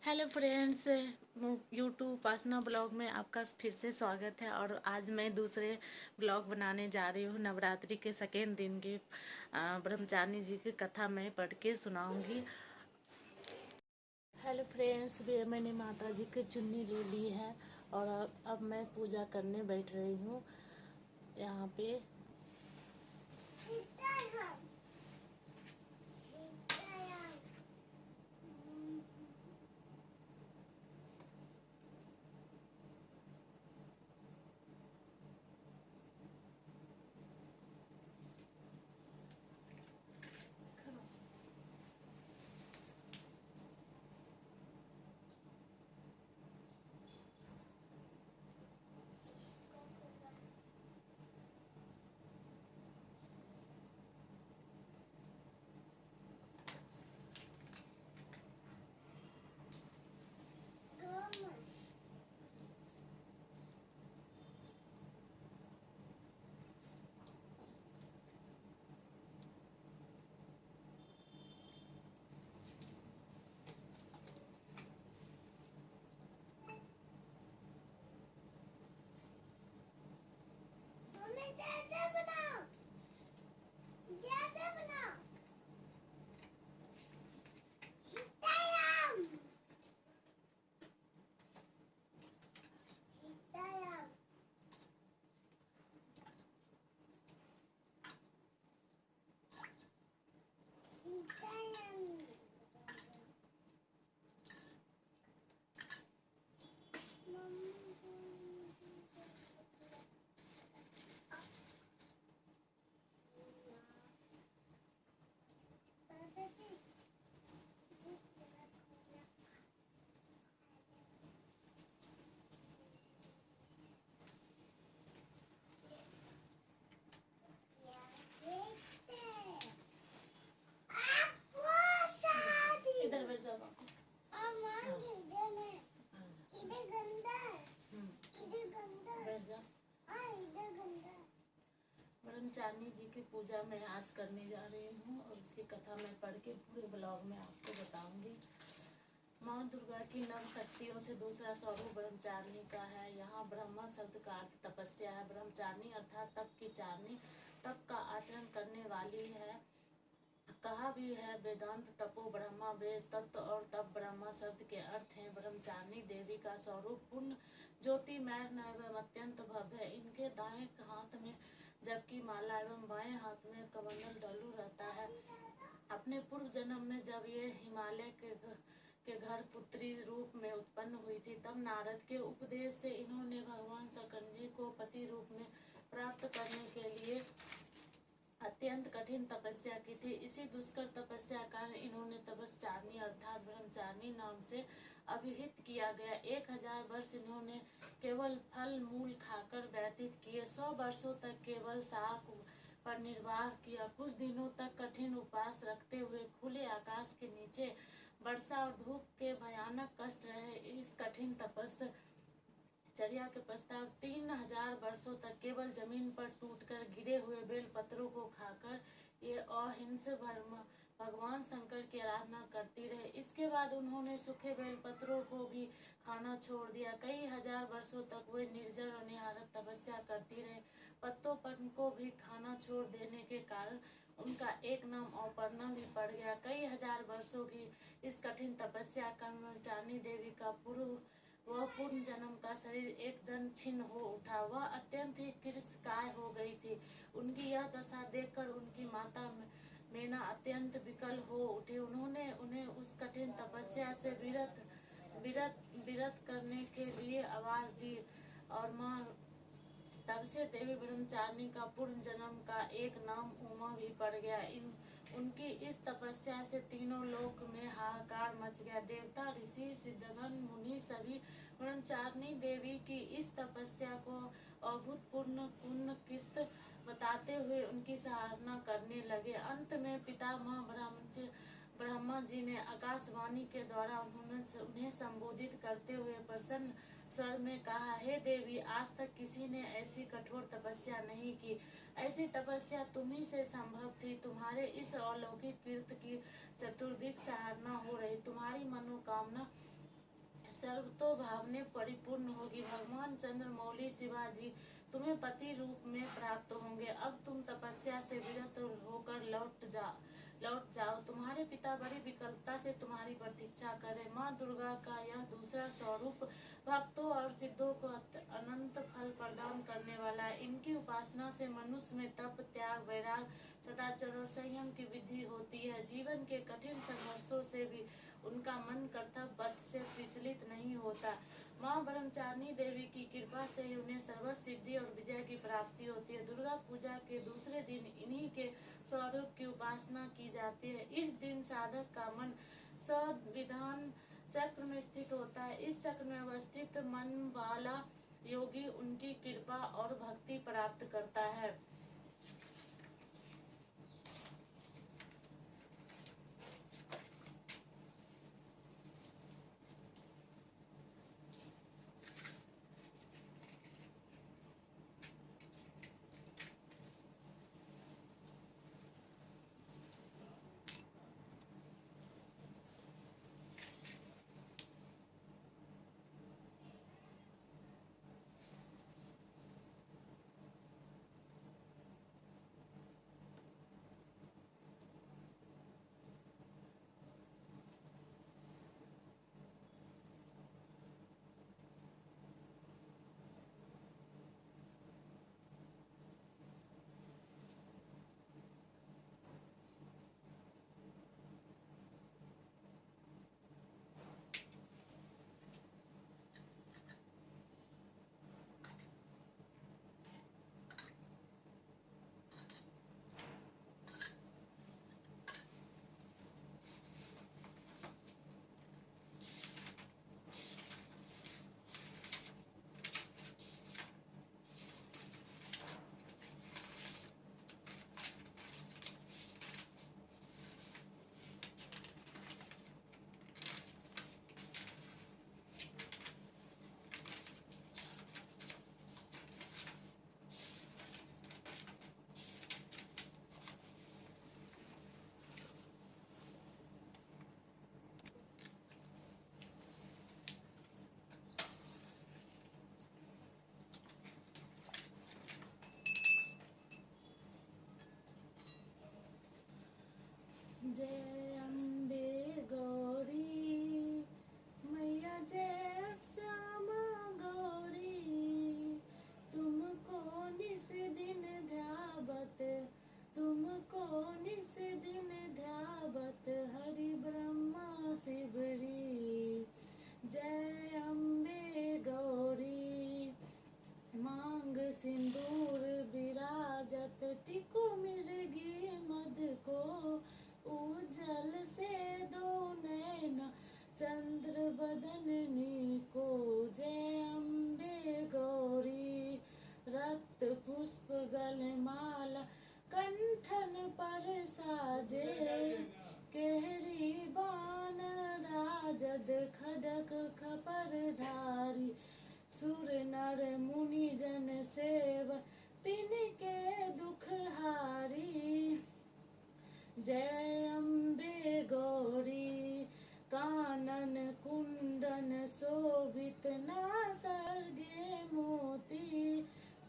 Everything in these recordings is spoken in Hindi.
हेलो फ्रेंड्स, यूट्यूब उपासना ब्लॉग में आपका फिर से स्वागत है। और आज मैं दूसरे ब्लॉग बनाने जा रही हूँ। नवरात्रि के सेकेंड दिन की ब्रह्मचारिणी जी की कथा मैं पढ़ के सुनाऊंगी। हेलो फ्रेंड्स, भी मैंने माता जी की चुन्नी ले ली है और अब मैं पूजा करने बैठ रही हूँ यहाँ पे। इधर बैठ जाओ। बैठ जाओ। ब्रह्मचारिणी जी की पूजा मैं आज करने जा रही हूँ और उसकी कथा मैं पढ़ के पूरे ब्लॉग में आपको बताऊंगी। माँ दुर्गा की नव शक्तियों से दूसरा स्वरूप ब्रह्मचारिणी का है। यहाँ ब्रह्मा शब्द का अर्थ तपस्या है। ब्रह्मचारिणी अर्थात तप की चारणी, तप का आचरण करने वाली है। कहा भी है वेदांत तपो ब्रह्मा, वेद तत्व और तप ब्रह्मा शब्द के अर्थ हैं। ब्रह्मचारिणी देवी का स्वरूप पूर्ण ज्योतिमय एवं अत्यंत भव्य है। इनके दाएं हाथ में जबकि माला एवं बाएं हाथ में कमंडल डलू रहता है। अपने पूर्व जन्म में जब ये हिमालय के घर पुत्री रूप में उत्पन्न हुई थी, तब नारद के उपदेश से इन्होंने भगवान शंकर जी को पति रूप में प्राप्त करने के लिए अत्यंत कठिन तपस्या की थी। इसी दुष्कर तपस्या कारण इन्होंने तपस्चारिणी अर्थात ब्रह्मचारिणी नाम से अभिहित किया गया। 1000 वर्ष इन्होंने केवल फल मूल खाकर व्यतीत किए। 100 वर्षों तक केवल शाक पर निर्वाह किया। कुछ दिनों तक कठिन उपवास रखते हुए खुले आकाश के नीचे वर्षा और धूप के भयानक कष्ट रहे। इस कठिन चर्या के पश्चात 3000 वर्षों तक केवल जमीन पर टूटकर गिरे हुए बेल पत्रों को खाकर ये अहिंस भगवान शंकर की आराधना करती रहे। इसके बाद उन्होंने सूखे बेल पत्रों को भी खाना छोड़ दिया। कई हजार वर्षों तक वे निर्जर और निहारक तपस्या करती रहे। पत्तों पर को भी खाना छोड़ देने के कारण उनका एक नाम अपर्णा भी पड़ गया। कई हजार वर्षों की इस कठिन तपस्या का ब्रह्मचारिणी देवी का वह पूर्ण जन्म का शरीर एकदम छिन्न हो उठा। वह अत्यंत ही कृशकाय हो गई थी। उनकी यह दशा देखकर उनकी माता मेना अत्यंत विकल हो उठी। उन्होंने उन्हें उस कठिन तपस्या से विरत करने के लिए आवाज दी और माँ तब से देवी ब्रह्मचारिणी का पूर्ण जन्म का एक नाम उमा भी पड़ गया। उनकी इस तपस्या से तीनों लोक में हाहाकार मच गया। देवता, ऋषि, सिद्धगण, मुनि सभी ब्रह्मचारिणी देवी की इस तपस्या को अभूतपूर्व पुण्य कृत बताते हुए उनकी सराहना करने लगे। अंत में पितामह ब्रह्मा जी ने आकाशवाणी के द्वारा उन्हें संबोधित करते हुए प्रसन्न स्वर में कहा, हे देवी, आज तक किसी ने ऐसी कठोर तपस्या नहीं की। ऐसी तपस्या तुम्ही से संभव थी। तुम्हारे इस अलौकिक कृत की चतुर्दिक सराहना हो रही। तुम्हारी मनोकामना सर्वतोभाव ने परिपूर्ण होगी। भगवान चंद्रमौली शिवाजी तुम्हें पति रूप में प्राप्त होंगे। अब तुम तपस्या से विरत होकर लौट जाओ। तुम्हारे पिता बड़ी विकलता से तुम्हारी प्रतीक्षा करें। माँ दुर्गा का यह दूसरा स्वरूप भक्तों और सिद्धों को अनंत फल प्रदान करने वाला है। इनकी उपासना से मनुष्य में तप, त्याग, वैराग, सदाचार और संयम की वृद्धि होती है। जीवन के कठिन संघर्षों से भी उनका मन कर्तव्य पथ से विचलित नहीं होता। माँ ब्रह्मचारिणी देवी की कृपा से ही उन्हें सर्वस्व सिद्धि और विजय की प्राप्ति होती है। दुर्गा पूजा के दूसरे दिन इन्हीं के स्वरूप की उपासना की जाती है। इस दिन साधक का मन संविधान चक्र में स्थित होता है। इस चक्र में अवस्थित मन वाला योगी उनकी कृपा और भक्ति प्राप्त करता है। जय अम्बे गौरी मैया, जय श्यामा गौरी। तुमको निस दिन ध्यावत, तुमको निस दिन ध्यावत, हरि ब्रह्मा शिवरी। जय अम्बे गौरी मांग सिंदूर विराजत, टिको मिर्गी मद को, उज्जल से दो नैना चंद्र बदननी को। जय अम्बे गौरी रक्त पुष्प गलमाला कंठन पर साजे, केहरी बाण राजद खडग खपर धारी, सुर नर मुनि जन सेव तिनके दुख हारी। जय अम्बे गौरी कानन कुंडन शोभित, नासर्गे मोती,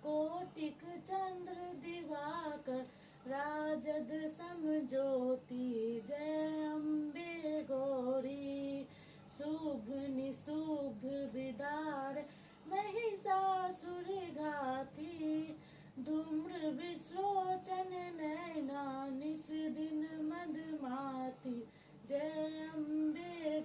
कोटिक चंद्र दिवाकर राजद समज्योति। जय अम्बे गौरी शुभ निशुभ विदार, महिषासुर घाती, धूम्र विश्लोचन नैना निस दिन मदमाती। जय अम्बे